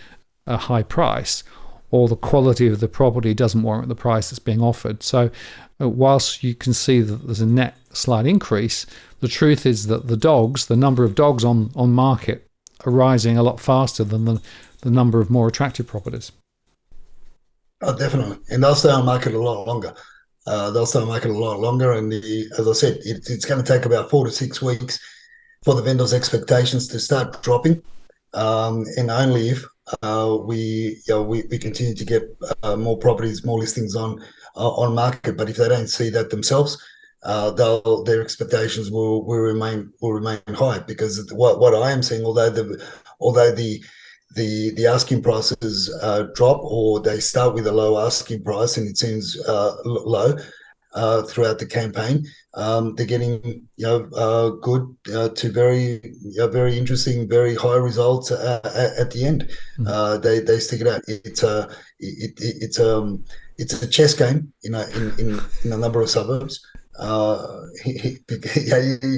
a high price, or the quality of the property doesn't warrant the price that's being offered. So whilst you can see that there's a net slight increase, the truth is that the number of dogs on market are rising a lot faster than the number of more attractive properties. Oh, definitely. And they'll stay on market a lot longer. And as I said, it's going to take about 4 to 6 weeks for the vendors' expectations to start dropping. And only if we continue to get more properties, more listings on market. But if they don't see that themselves, their expectations will remain high, because what I am seeing, although the asking prices drop, or they start with a low asking price and it seems low, throughout the campaign. They're getting good to very interesting, very high results at the end. They stick it out. It's a chess game, in a number of suburbs. You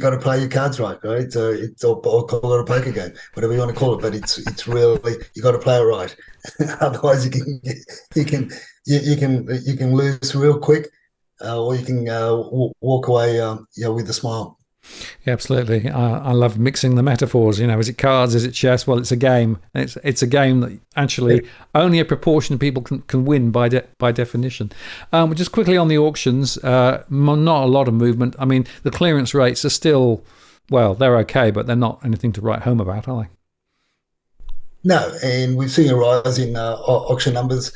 got to play your cards right? It's I'll call it a poker game, whatever you want to call it, but it's really, you got to play it right. Otherwise, you can lose real quick, or you can walk away, with a smile. Yeah, absolutely. I love mixing the metaphors. Is it cards? Is it chess? Well, it's a game. It's a game that actually only a proportion of people can win by definition. Just quickly on the auctions, not a lot of movement. I mean, the clearance rates are still, well, they're okay, but they're not anything to write home about, are they? No, and we've seen a rise in auction numbers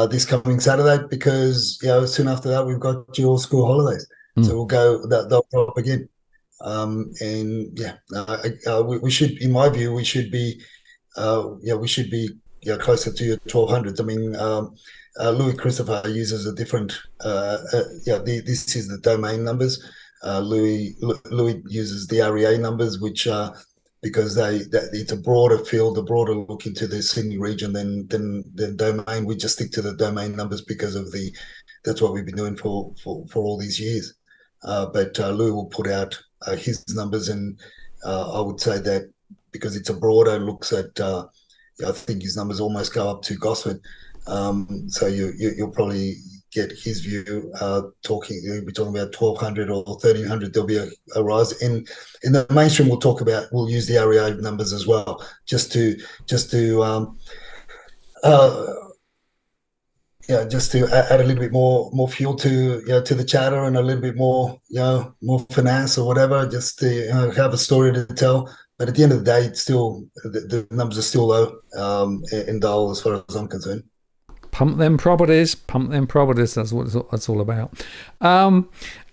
this coming Saturday, because soon after that we've got your school holidays, so they'll drop again. We should, in my view, we should be closer to your 1200s. I mean, Louis Christopher uses a different. This is the domain numbers. Louis uses the REA numbers, which because it's a broader field, a broader look into the Sydney region than domain. We just stick to the domain numbers because of that's what we've been doing for all these years. But Louis will put out his numbers, and I would say that because it's a broader looks at, I think his numbers almost go up to Gosford. So you'll probably get his view. You'll be talking about 1200 or 1300. There'll be a rise in the mainstream. We'll use the REA numbers as well, just to add a little bit more fuel to the chatter, and a little bit more finesse or whatever, just to have a story to tell. But at the end of the day, it's still the numbers are still low in Dole, as far as I'm concerned. Pump them properties. That's what it's all about. And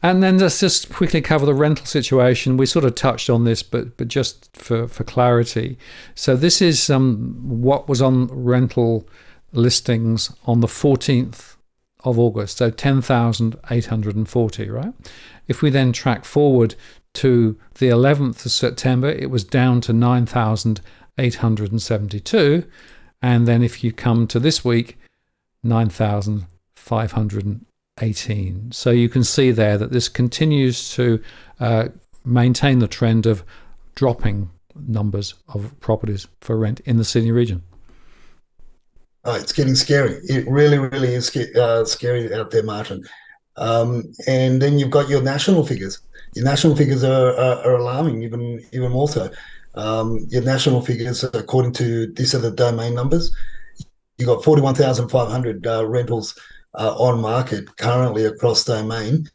then let's just quickly cover the rental situation. We sort of touched on this, but just for clarity. So this is what was on rental listings on the 14th of August, so 10,840, right? If we then track forward to the 11th of September, it was down to 9,872. And then if you come to this week, 9,518. So you can see there that this continues to maintain the trend of dropping numbers of properties for rent in the Sydney region. Oh, it's getting scary. It really, really is scary out there, Martin. And then you've got your national figures. Your national figures are alarming, even more so. Your national figures, according to these are the domain numbers, you got 41,500 rentals on market currently across domain.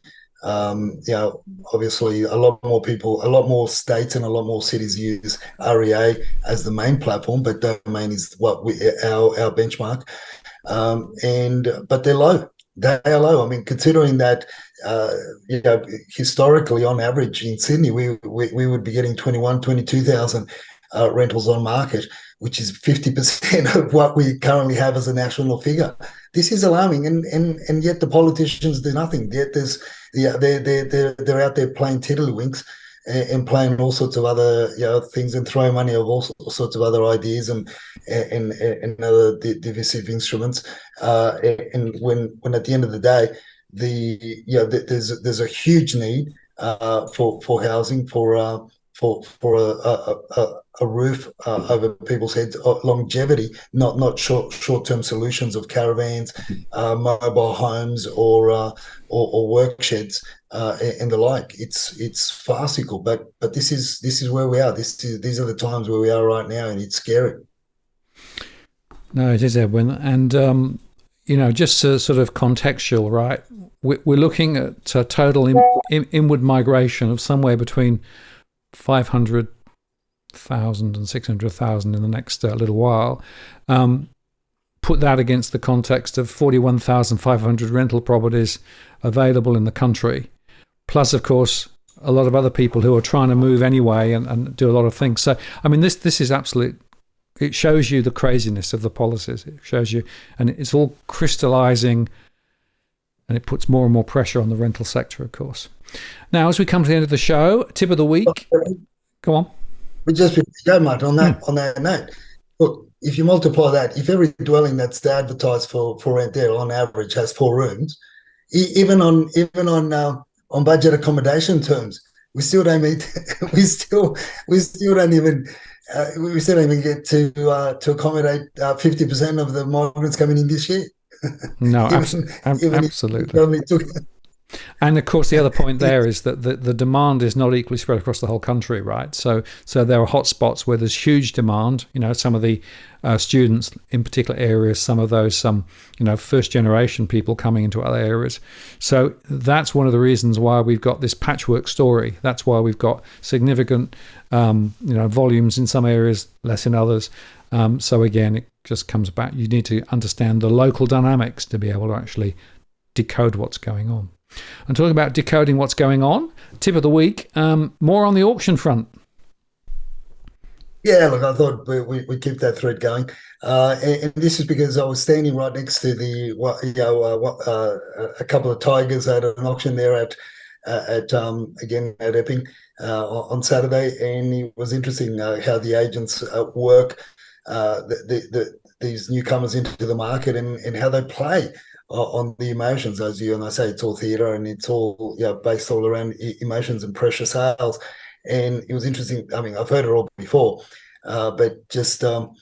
Obviously, a lot more states and a lot more cities use REA as the main platform, but domain is what our benchmark. But they're low. They are low. I mean, considering that historically, on average in Sydney, we would be getting 22,000 rentals on market, which is 50% of what we currently have as a national figure. This is alarming, and yet the politicians do nothing. Yet they're out there playing tiddlywinks and playing all sorts of other things, and throwing money of all sorts of other ideas and other divisive instruments. And when at the end of the day, there's a huge need for housing, for a roof over people's heads, longevity, not short-term solutions of caravans, mobile homes, or work sheds and the like. It's farcical, but this is where we are. These are the times where we are right now, and it's scary. No, it is, Edwin, and just to sort of contextual, right? We're looking at a total inward migration of somewhere between 500,000 and 600,000 in the next little while. Put that against the context of 41,500 rental properties available in the country, plus, of course, a lot of other people who are trying to move anyway and do a lot of things. So, I mean, this is absolute. It shows you the craziness of the policies. It shows you, and it's all crystallizing And it puts more and more pressure on the rental sector, of course. Now, as we come to the end of the show, tip of the week. Go on. But just before you go, Mark, on that note, look, if you multiply that, if every dwelling that's advertised for rent there on average has 4 rooms, even on budget accommodation terms, we still don't meet. We still don't even get to accommodate 50% of the migrants coming in this year. No, even absolutely. And of course, the other point there is that the demand is not equally spread across the whole country, right? So there are hot spots where there's huge demand. Some of the students in particular areas, some of those, first generation people coming into other areas. So that's one of the reasons why we've got this patchwork story. That's why we've got significant, volumes in some areas, less in others. So again, it just comes back. You need to understand the local dynamics to be able to actually decode what's going on. And talking about decoding what's going on, tip of the week, more on the auction front. Yeah, look, I thought we keep that thread going, and this is because I was standing right next to a couple of tigers at an auction there at Epping on Saturday, and it was interesting how the agents work these newcomers into the market and how they play on the emotions. As you and I say, it's all theatre and it's all based all around emotions and pressure sales. And it was interesting. I mean, I've heard it all before, but just how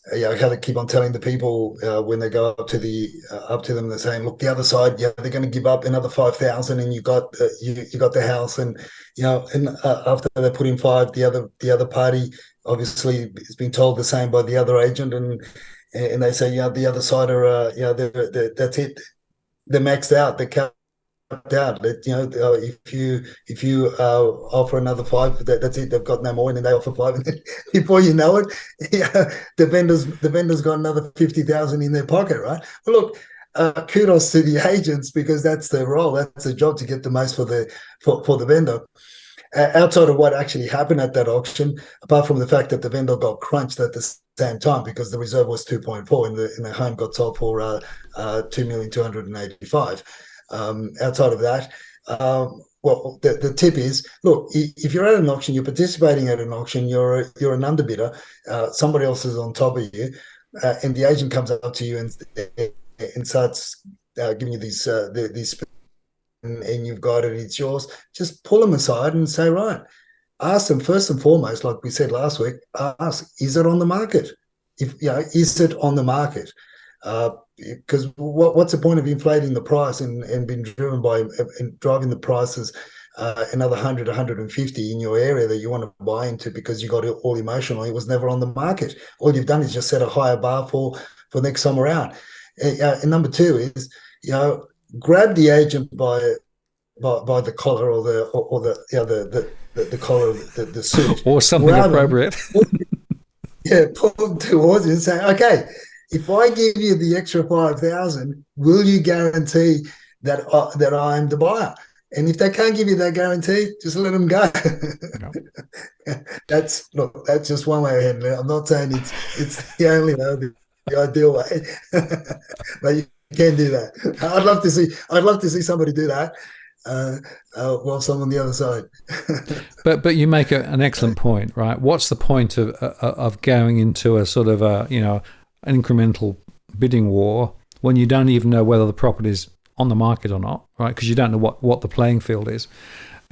they keep on telling the people when they go up to them, they're saying, "Look, the other side, they're going to give up another 5,000, and you got the house, and after they put in 5, the other party obviously is being told the same by the other agent, and they say, the other side are, that's it, they're maxed out, they're capped out. If you offer another 5, that's it. They've got no more, and then they offer 5, and then before you know it, the vendor's got another 50,000 in their pocket, right? Well, look, kudos to the agents, because that's their role. That's their job, to get the most for the vendor. Outside of what actually happened at that auction, apart from the fact that the vendor got crunched at the same time because the reserve was 2.4 and the home got sold for 2,285,000. Outside of that, well, the tip is, look, if you're at an auction, you're participating at an auction, you're an underbidder, somebody else is on top of you, and the agent comes up to you and starts giving you these and you've got it, it's yours. Just pull them aside and say, right, ask them first and foremost, like we said last week, ask, is it on the market? Is it on the market? Because what's the point of inflating the price and being driven by and driving the prices another 100, 150 in your area that you want to buy into because you got it all emotional? It was never on the market. All you've done is just set a higher bar for next summer around. And number 2 is, grab the agent by the collar or the collar of the suit or something appropriate. Pull them towards you and say, okay, if I give you the extra 5,000, will you guarantee that I am the buyer? And if they can't give you that guarantee, just let them go. No. That's just one way of handling it. I'm not saying it's the only way, the ideal way, but you can do that. I'd love to see somebody do that whilst I'm on the other side. but you make an excellent point, right? What's the point of going into a sort of an incremental bidding war when you don't even know whether the property's on the market or not, right? Because you don't know what the playing field is,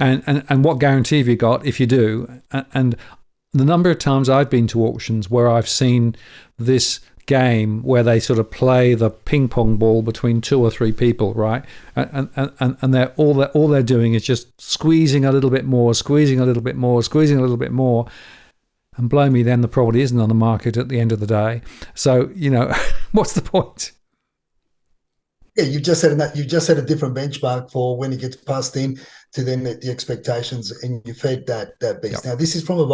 and what guarantee have you got if you do? And the number of times I've been to auctions where I've seen this game where they sort of play the ping pong ball between 2 or 3 people, right? And they're all they're doing is just squeezing a little bit more, squeezing a little bit more, squeezing a little bit more, and blow me, then the property isn't on the market at the end of the day. So what's the point? Yeah, you've just set a different benchmark for when it gets passed in to then the expectations, and you fed that beast. Yep. Now, this is from a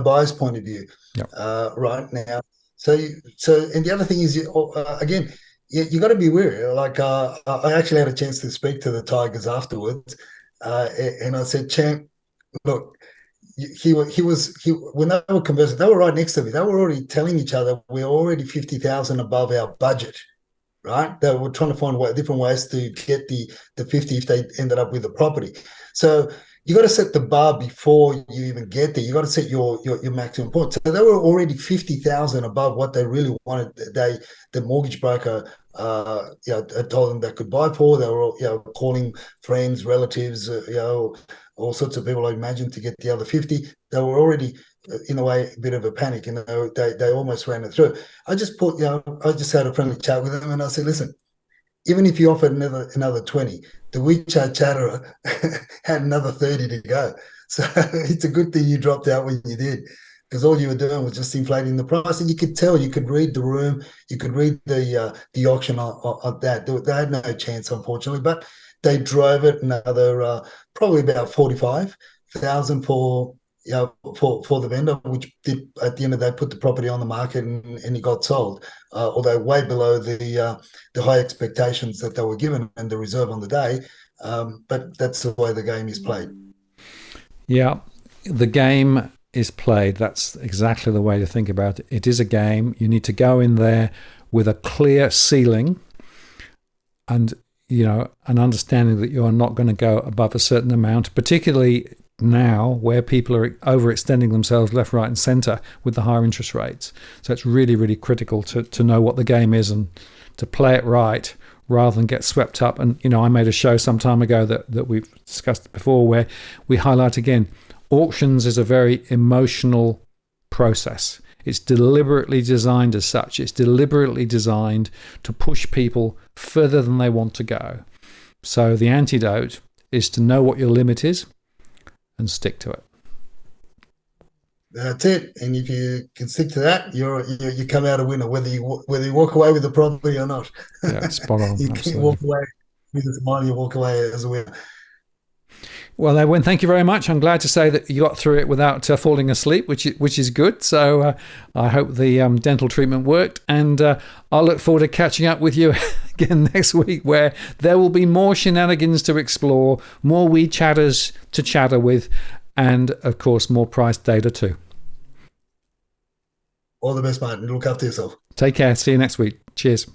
buyer's point of view, yep. Right now. So, and the other thing is, again, you got to be wary. Like, I actually had a chance to speak to the Tigers afterwards, and I said, "Champ, look, he was when they were conversing, they were right next to me. They were already telling each other we're already 50,000 above our budget, right? They were trying to find different ways to get the 50 if they ended up with a property. So you got to set the bar before you even get there. You got to set your maximum point. So they were already 50,000 above what they really wanted. The mortgage broker told them they could buy for. They were calling friends, relatives, all sorts of people I imagine to get the other 50. They were already in a way a bit of a panic, they almost ran it through. I just had a friendly chat with them and I said, listen, even if you offered another 20, the WeChat chatter had another 30 to go. So it's a good thing you dropped out when you did, because all you were doing was just inflating the price. And you could tell, you could read the room, you could read the auction on that. They had no chance, unfortunately, but they drove it another probably about 45,000 for the vendor, which did at the end of the day put the property on the market and it got sold, although way below the high expectations that they were given and the reserve on the day. But that's the way the game is played. Yeah, the game is played. That's exactly the way to think about it. It is a game. You need to go in there with a clear ceiling and an understanding that you are not going to go above a certain amount, particularly now where people are overextending themselves left, right and centre with the higher interest rates. So it's really, really critical to know what the game is and to play it right rather than get swept up. And, I made a show some time ago that we've discussed before where we highlight again, auctions is a very emotional process. It's deliberately designed as such. It's deliberately designed to push people further than they want to go. So the antidote is to know what your limit is and stick to it. That's it. And if you can stick to that, you come out a winner, whether you walk away with the property or not. Yeah, spot on. You can walk away with the money, you walk away as a winner. Well, Edwin, thank you very much. I'm glad to say that you got through it without falling asleep, which is good. So I hope the dental treatment worked, and I'll look forward to catching up with you again next week, where there will be more shenanigans to explore, more wee chatters to chatter with, and of course more price data too. All the best, mate, and look after yourself. Take care. See you next week. Cheers.